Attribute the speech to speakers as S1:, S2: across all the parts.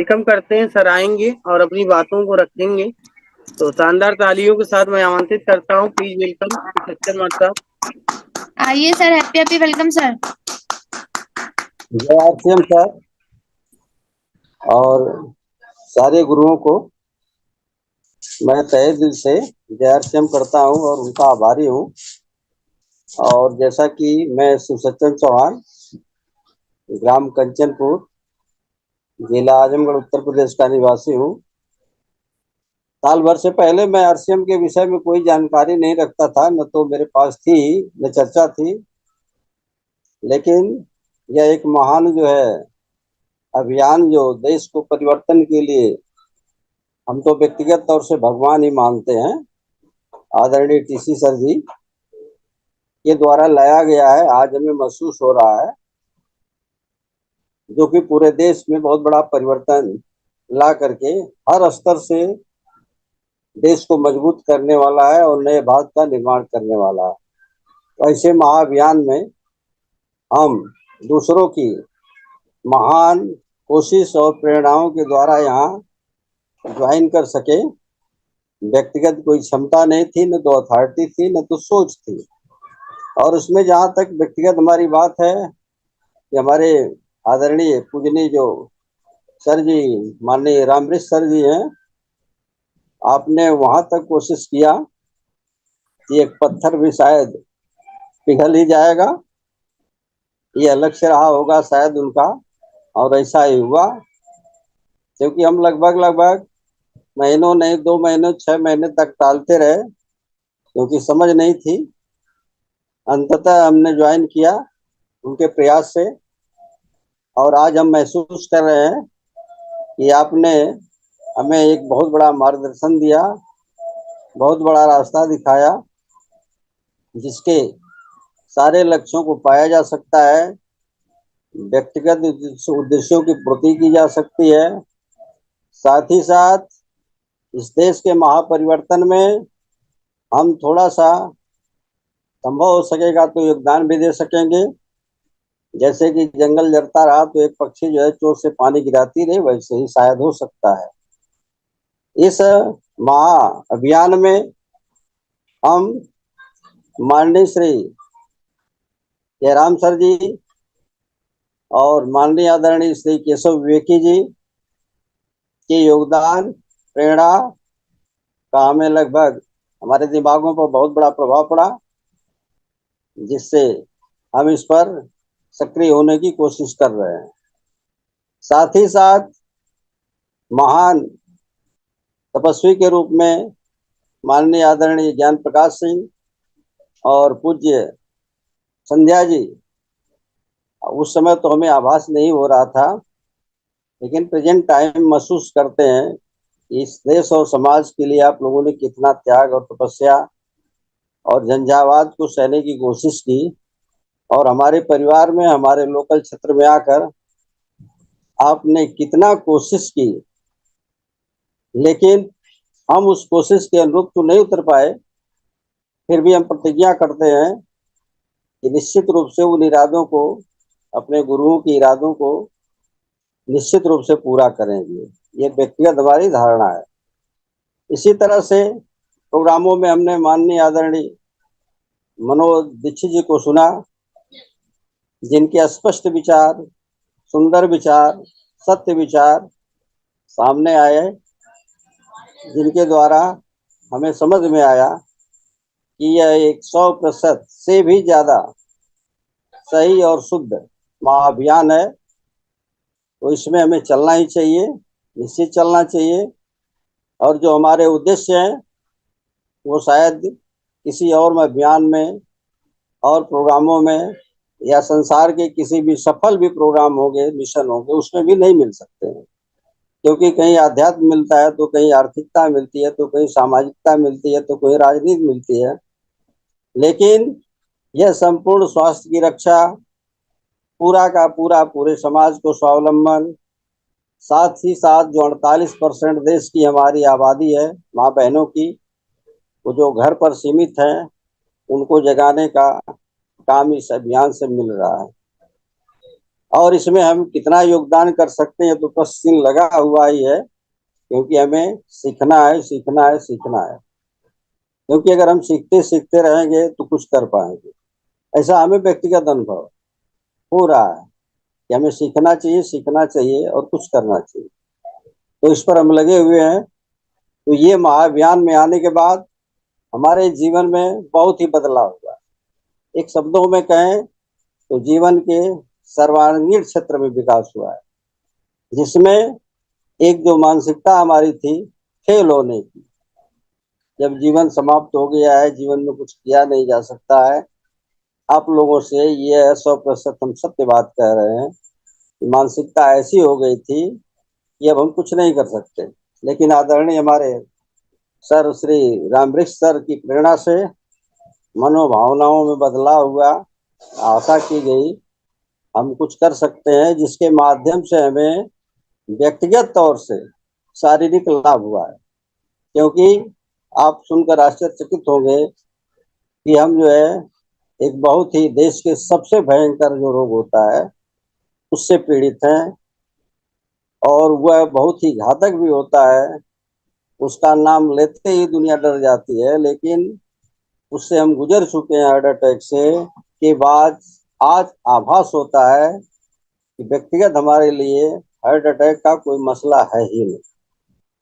S1: Welcome करते हैं। Sir आएंगे और अपनी बातों को रखेंगे। तो शानदार तालियों के साथ मैं आमंत्रित करता हूँ। प्लीज वेलकम सच्चर मठ साहब।
S2: आइए sir, happy happy welcome sir.
S3: जय आरसीएम सर और सारे गुरुओं को मैं तहे दिल से जय आरसीएम करता हूं और उनका आभारी हूं। और जैसा कि मैं शिवसच्चन चौहान, ग्राम कंचनपुर, जिला आजमगढ़, उत्तर प्रदेश का निवासी हूं। साल भर से पहले मैं आरसीएम के विषय में कोई जानकारी नहीं रखता था, न तो मेरे पास थी न चर्चा थी। लेकिन यह एक महान जो है अभियान, जो देश को परिवर्तन के लिए हम तो व्यक्तिगत तौर से भगवान ही मानते हैं, आदरणीय टीसी सर जी के द्वारा लाया गया है। आज हमें महसूस हो रहा है जो कि पूरे देश में बहुत बड़ा परिवर्तन ला करके हर स्तर से देश को मजबूत करने वाला है और नए भारत का निर्माण करने वाला है। तो ऐसे महाअभियान में हम दूसरों की महान कोशिश और प्रेरणाओं के द्वारा यहाँ ज्वाइन कर सके। व्यक्तिगत कोई क्षमता नहीं थी, न तो अथॉरिटी थी, न तो सोच थी। और उसमें जहाँ तक व्यक्तिगत हमारी बात है कि हमारे आदरणीय पूजनीय जो सर जी, माननीय रामवृक्ष सर जी हैं, आपने वहां तक कोशिश किया कि एक पत्थर भी शायद पिघल ही जाएगा, ये लक्ष्य रहा होगा शायद उनका, और ऐसा ही हुआ। क्योंकि हम लगभग लगभग महीनों नहीं, 2 महीने 6 महीने तक टालते रहे क्योंकि समझ नहीं थी। अंततः हमने ज्वाइन किया उनके प्रयास से, और आज हम महसूस कर रहे हैं कि आपने हमें एक बहुत बड़ा मार्गदर्शन दिया, बहुत बड़ा रास्ता दिखाया, जिसके सारे लक्ष्यों को पाया जा सकता है, व्यक्तिगत उद्देश्यों की पूर्ति की जा सकती है। साथ ही साथ इस देश के महापरिवर्तन में हम थोड़ा सा संभव हो सकेगा तो योगदान भी दे सकेंगे। जैसे कि जंगल जलता रहा तो एक पक्षी जो है चोट से पानी गिराती रही, वैसे ही शायद हो सकता है। इस महा अभियान में हम माननीय श्री जयराम सर जी और माननीय आदरणीय श्री केशव विवेकी जी के योगदान, प्रेरणा का हमें लगभग हमारे दिमागों पर बहुत बड़ा प्रभाव पड़ा, जिससे हम इस पर सक्रिय होने की कोशिश कर रहे हैं। साथ ही साथ महान तपस्वी के रूप में माननीय आदरणीय ज्ञान प्रकाश सिंह और पूज्य संध्या जी, उस समय तो हमें आभास नहीं हो रहा था, लेकिन प्रेजेंट टाइम महसूस करते हैं कि इस देश और समाज के लिए आप लोगों ने कितना त्याग और तपस्या और झंझावात को सहने की कोशिश की, और हमारे परिवार में, हमारे लोकल क्षेत्र में आकर आपने कितना कोशिश की। लेकिन हम उस कोशिश के अनुरूप तो नहीं उतर पाए, फिर भी हम प्रतिज्ञा करते हैं कि निश्चित रूप से उन इरादों को, अपने गुरुओं के इरादों को निश्चित रूप से पूरा करेंगे। ये व्यक्तिगत हमारी धारणा है। इसी तरह से प्रोग्रामों में हमने माननीय आदरणीय मनोज दीक्षित जी को सुना, जिनके स्पष्ट विचार, सुंदर विचार, सत्य विचार सामने आए, जिनके द्वारा हमें समझ में आया कि यह एक 100% से भी ज्यादा सही और शुद्ध महाअभियान है। तो इसमें हमें चलना ही चाहिए, निश्चित चलना चाहिए। और जो हमारे उद्देश्य हैं वो शायद किसी और अभियान में और प्रोग्रामों में या संसार के किसी भी सफल भी प्रोग्राम होंगे, मिशन होंगे, उसमें भी नहीं मिल सकते हैं। क्योंकि कहीं आध्यात्म मिलता है तो कहीं आर्थिकता मिलती है, तो कहीं सामाजिकता मिलती है, तो कहीं राजनीति मिलती है। लेकिन यह संपूर्ण स्वास्थ्य की रक्षा, पूरा का पूरा पूरे समाज को स्वावलंबन, साथ ही साथ जो 48% देश की हमारी आबादी है, माँ बहनों की, वो जो घर पर सीमित हैं, उनको जगाने का काम इस अभियान से मिल रहा है। और इसमें हम कितना योगदान कर सकते हैं तो प्रश्न लगा हुआ ही है, क्योंकि हमें सीखना है, सीखना है, सीखना है। क्योंकि अगर हम सीखते सीखते रहेंगे तो कुछ कर पाएंगे। ऐसा हमें व्यक्तिगत अनुभव हो रहा है कि हमें सीखना चाहिए, सीखना चाहिए और कुछ करना चाहिए। तो इस पर हम लगे हुए हैं। तो ये महाअभियान में आने के बाद हमारे जीवन में बहुत ही बदलाव हुआ। एक शब्दों में कहें तो जीवन के सर्वांगीण क्षेत्र में विकास हुआ है, जिसमें एक जो मानसिकता हमारी थी फेल होने की, जब जीवन समाप्त हो गया है, जीवन में कुछ किया नहीं जा सकता है, आप लोगों से ये 100% हम सत्य बात कह रहे हैं कि मानसिकता ऐसी हो गई थी कि अब हम कुछ नहीं कर सकते। लेकिन आदरणीय हमारे सर श्री रामवृक्ष सर की प्रेरणा से मनोभावनाओं में बदलाव हुआ, आशा की गई हम कुछ कर सकते हैं, जिसके माध्यम से हमें व्यक्तिगत तौर से शारीरिक लाभ हुआ है। क्योंकि आप सुनकर आश्चर्यचकित होंगे कि हम जो है एक बहुत ही देश के सबसे भयंकर जो रोग होता है उससे पीड़ित हैं, और वह बहुत ही घातक भी होता है। उसका नाम लेते ही दुनिया डर जाती है, लेकिन उससे हम गुजर चुके हैं हार्ट अटैक से के बाद आज आभास होता है कि व्यक्तिगत हमारे लिए हार्ट अटैक का कोई मसला है ही नहीं,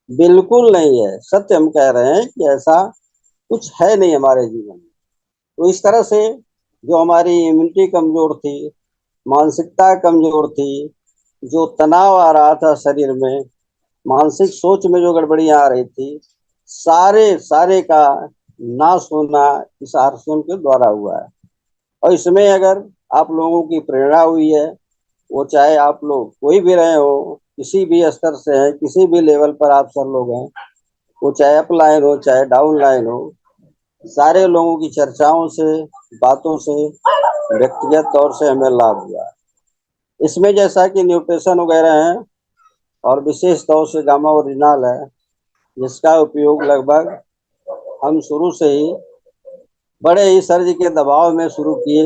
S3: बिल्कुल नहीं है। सत्य हम कह रहे हैं कि ऐसा कुछ है नहीं हमारे जीवन में। तो इस तरह से जो हमारी इम्यूनिटी कमजोर थी, मानसिकता कमजोर थी, जो तनाव आ रहा था शरीर में, मानसिक सोच में जो गड़बड़ियां आ रही थी, सारे सारे का नाश होना इस आरसीएम के द्वारा हुआ है। और इसमें अगर आप लोगों की प्रेरणा हुई है, वो चाहे आप लोग कोई भी रहे हो, किसी भी स्तर से हैं, किसी भी लेवल पर आप सब लोग हैं, वो चाहे अप लाइन हो चाहे डाउन लाइन हो, सारे लोगों की चर्चाओं से, बातों से व्यक्तिगत तौर से हमें लाभ हुआ है। इसमें जैसा कि न्यूट्रिशन वगैरह है और विशेष तौर से गामा ओरिजिनल है, जिसका उपयोग लगभग हम शुरू से ही बड़े ही सर्ज के दबाव में शुरू किए,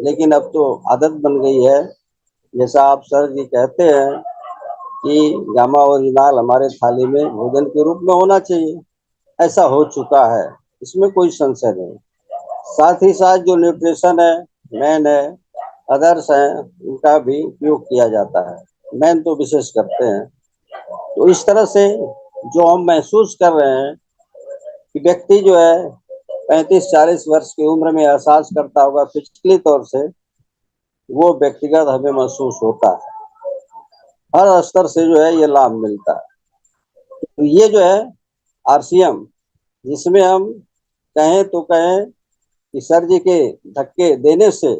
S3: लेकिन अब तो आदत बन गई है। जैसा आप सर जी कहते हैं कि गामा ओरिजिनल हमारे थाली में भोजन के रूप में होना चाहिए, ऐसा हो चुका है, इसमें कोई संशय नहीं। साथ ही साथ जो न्यूट्रिशन है, मैन है, अदर्स हैं, उनका भी उपयोग किया जाता है। मैन तो विशेष करते हैं। तो इस तरह से जो हम महसूस कर रहे हैं कि व्यक्ति जो है 35-40 वर्ष की उम्र में एहसास करता होगा फिजिकली तौर से, वो व्यक्तिगत हमें महसूस होता है। हर स्तर से जो है ये लाभ मिलता है। तो ये जो है आरसीएम, जिसमें हम कहें तो कहें कि सर जी के धक्के देने से,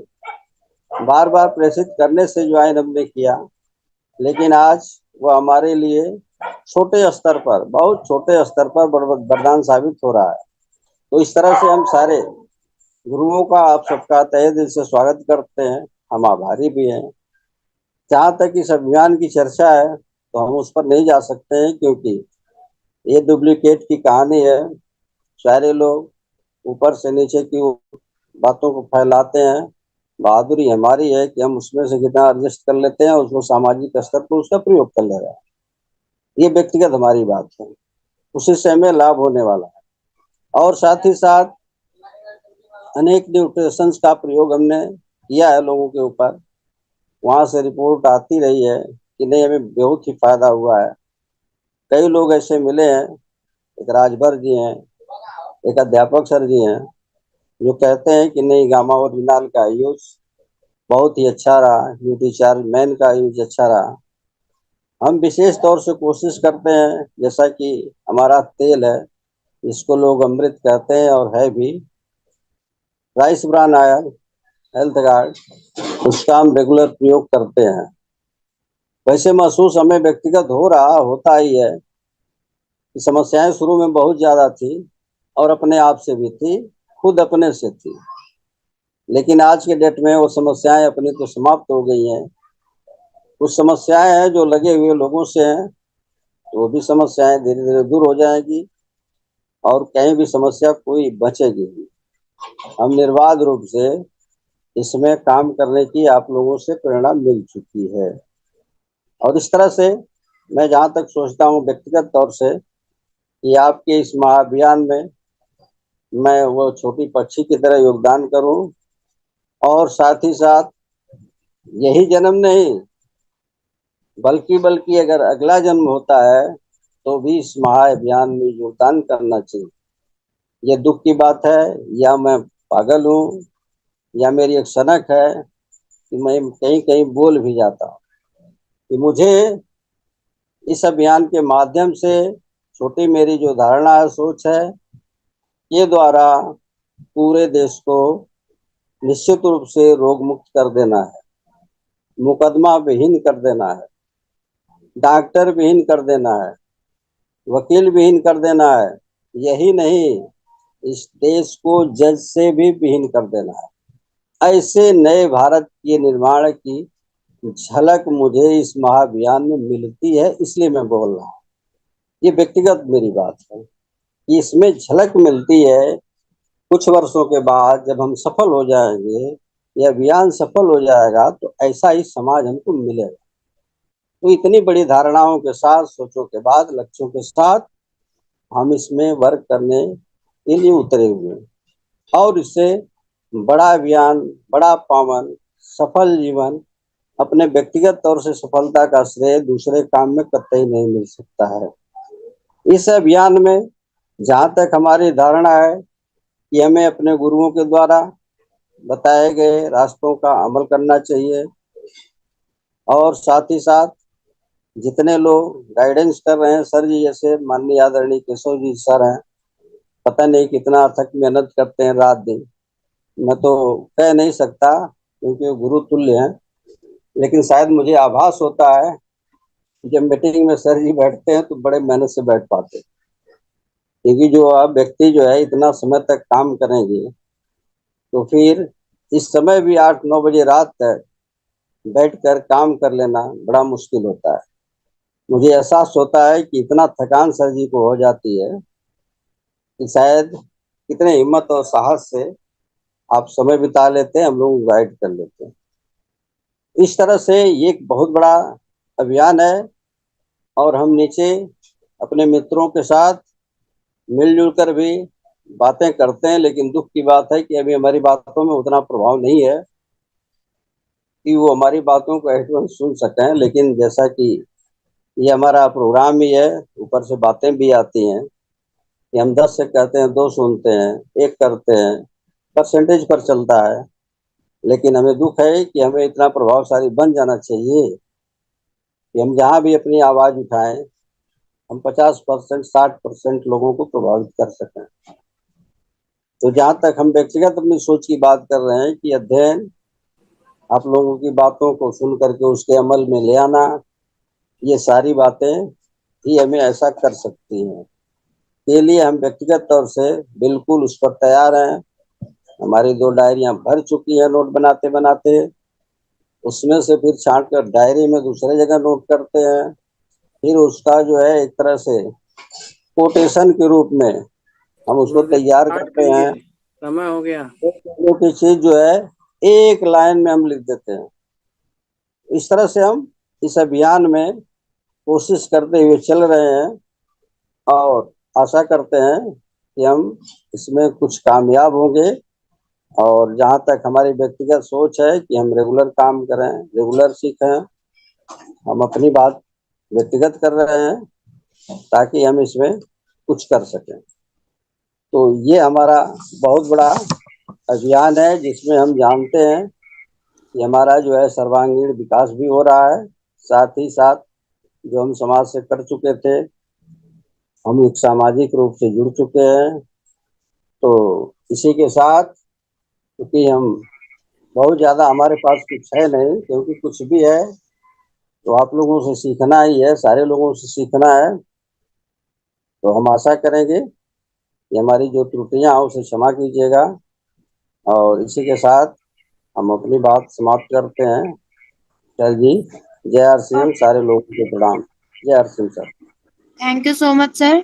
S3: बार बार प्रेषित करने से ज्वाइन हमने किया, लेकिन आज वो हमारे लिए छोटे स्तर पर, बहुत छोटे स्तर पर वरदान साबित हो रहा है। तो इस तरह से हम सारे गुरुओं का आप सबका तहे दिल से स्वागत करते हैं, हम आभारी भी हैं। जहाँ तक इस अभियान की चर्चा है तो हम उस पर नहीं जा सकते हैं, क्योंकि ये डुप्लीकेट की कहानी है। सारे लोग ऊपर से नीचे की बातों को फैलाते हैं। बहादुरी हमारी है कि हम उसमें से जितना एडजस्ट कर लेते हैं, उसको सामाजिक स्तर पर उसका प्रयोग कर ले रहे हैं। ये व्यक्तिगत हमारी बात है, उसी से हमें लाभ होने वाला है। और साथ ही साथ अनेक न्यूट्रिशन का प्रयोग हमने किया है लोगों के ऊपर, वहां से रिपोर्ट आती रही है कि नहीं, हमें बहुत ही फायदा हुआ है। कई लोग ऐसे मिले हैं, एक राजभर जी हैं, एक अध्यापक सर जी हैं, जो कहते हैं कि नहीं, गामा ओरिजिनल का यूज बहुत ही अच्छा रहा, न्यूट्रीचार्ज मैन का यूज अच्छा रहा। हम विशेष तौर से कोशिश करते हैं, जैसा कि हमारा तेल है, जिसको लोग अमृत कहते हैं और है भी, rice bran oil, health guard, उसका हम रेगुलर प्रयोग करते हैं। वैसे महसूस हमें व्यक्तिगत हो रहा होता ही है कि समस्याएं शुरू में बहुत ज्यादा थी और अपने आप से भी थी, खुद अपने से थी, लेकिन आज के डेट में वो समस्याएं अपनी तो समाप्त हो गई हैं। कुछ समस्याएं हैं जो लगे हुए लोगों से हैं, तो वो भी समस्याएं धीरे धीरे दूर हो जाएगी और कहीं भी समस्या कोई बचेगी नहीं। हम निर्बाध रूप से इसमें काम करने की आप लोगों से प्रेरणा मिल चुकी है। और इस तरह से मैं जहाँ तक सोचता हूँ व्यक्तिगत तौर से कि आपके इस महाअभियान में मैं वो छोटी पक्षी की तरह योगदान करूं, और साथ ही साथ यही जन्म नहीं बल्कि अगर अगला जन्म होता है तो भी इस महाअभियान में योगदान करना चाहिए। ये दुख की बात है, या मैं पागल हूँ या मेरी एक सनक है कि मैं कहीं कहीं बोल भी जाता हूँ कि मुझे इस अभियान के माध्यम से छोटी मेरी जो धारणा है, सोच है, के द्वारा पूरे देश को निश्चित रूप से रोग मुक्त कर देना है, मुकदमा विहीन कर देना है, डॉक्टर विहीन कर देना है, वकील विहीन कर देना है। यही नहीं, इस देश को जज से भी विहीन कर देना है। ऐसे नए भारत के निर्माण की झलक मुझे इस महाअभियान में मिलती है, इसलिए मैं बोल रहा हूँ। ये व्यक्तिगत मेरी बात है कि इसमें झलक मिलती है। कुछ वर्षों के बाद जब हम सफल हो जाएंगे, ये अभियान सफल हो जाएगा, तो ऐसा ही समाज हमको मिलेगा। तो इतनी बड़ी धारणाओं के साथ, सोचों के बाद, लक्ष्यों के साथ हम इसमें वर्क करने के लिए उतरे हुए हैं। और इससे बड़ा अभियान, बड़ा पावन, सफल जीवन, अपने व्यक्तिगत तौर से सफलता का श्रेय दूसरे काम में कतई नहीं मिल सकता है। इस अभियान में जहाँ तक हमारी धारणा है कि हमें अपने गुरुओं के द्वारा बताए गए रास्तों का अमल करना चाहिए, और साथ ही साथ जितने लोग गाइडेंस कर रहे हैं, सर जी जैसे माननीय आदरणीय केशव जी सर हैं, पता नहीं कितना अथक मेहनत करते हैं रात दिन, मैं तो कह नहीं सकता क्योंकि गुरु तुल्य हैं। लेकिन शायद मुझे आभास होता है जब मीटिंग में सर जी बैठते हैं तो बड़े मेहनत से बैठ पाते हैं, क्योंकि जो आप व्यक्ति जो है इतना समय तक काम करेंगे तो फिर इस समय भी 8-9 बजे रात तक बैठकर काम कर लेना बड़ा मुश्किल होता है। मुझे एहसास होता है कि इतना थकान सर जी को हो जाती है कि शायद कितने हिम्मत और साहस से आप समय बिता लेते हैं, हम लोग गाइड कर लेते हैं। इस तरह से ये एक बहुत बड़ा अभियान है, और हम नीचे अपने मित्रों के साथ मिलजुल कर भी बातें करते हैं। लेकिन दुख की बात है कि अभी हमारी बातों में उतना प्रभाव नहीं है कि वो हमारी बातों को एडवांस सुन सकें। लेकिन जैसा कि ये हमारा प्रोग्राम ही है, ऊपर से बातें भी आती हैं कि हम 10 से कहते हैं 2 सुनते हैं, 1 करते हैं, परसेंटेज पर चलता है। लेकिन हमें दुख है कि हमें इतना प्रभावशाली बन जाना चाहिए कि हम जहाँ भी अपनी आवाज उठाएं, हम 50%, 60% लोगों को प्रभावित कर सकें। तो जहाँ तक हम व्यक्तिगत अपनी सोच की बात कर रहे हैं कि अध्ययन, आप लोगों की बातों को सुन करके उसके अमल में ले आना, ये सारी बातें ही हमें ऐसा कर सकती हैं। के लिए हम व्यक्तिगत तौर से बिल्कुल उस पर तैयार हैं। हमारी 2 डायरियां भर चुकी हैं नोट बनाते बनाते। उसमें से फिर छांट कर डायरी में दूसरे जगह नोट करते हैं। फिर उसका जो है एक तरह से कोटेशन के रूप में हम उसको तैयार करते हैं।
S1: समय हो गया।
S3: की चीज जो है एक लाइन में हम लिख देते हैं। इस तरह से हम इस अभियान में कोशिश करते हुए चल रहे हैं, और आशा करते हैं कि हम इसमें कुछ कामयाब होंगे। और जहाँ तक हमारी व्यक्तिगत सोच है कि हम रेगुलर काम करें, रेगुलर सीखें, हम अपनी बात व्यक्तिगत कर रहे हैं ताकि हम इसमें कुछ कर सकें। तो ये हमारा बहुत बड़ा अभियान है जिसमें हम जानते हैं कि हमारा जो है सर्वांगीण विकास भी हो रहा है। साथ ही साथ जो हम समाज से कर चुके थे, हम एक सामाजिक रूप से जुड़ चुके हैं। तो इसी के साथ, क्योंकि हम बहुत ज़्यादा हमारे पास कुछ है नहीं, क्योंकि कुछ भी है तो आप लोगों से सीखना ही है, सारे लोगों से सीखना है। तो हम आशा करेंगे कि हमारी जो त्रुटियां हैं उसे क्षमा कीजिएगा। और इसी के साथ हम अपनी बात समाप्त करते हैं। सर जी, जय हर सिंह, सारे लोगों को प्रणाम। Jai Har Singh sir.
S2: Thank you so much sir.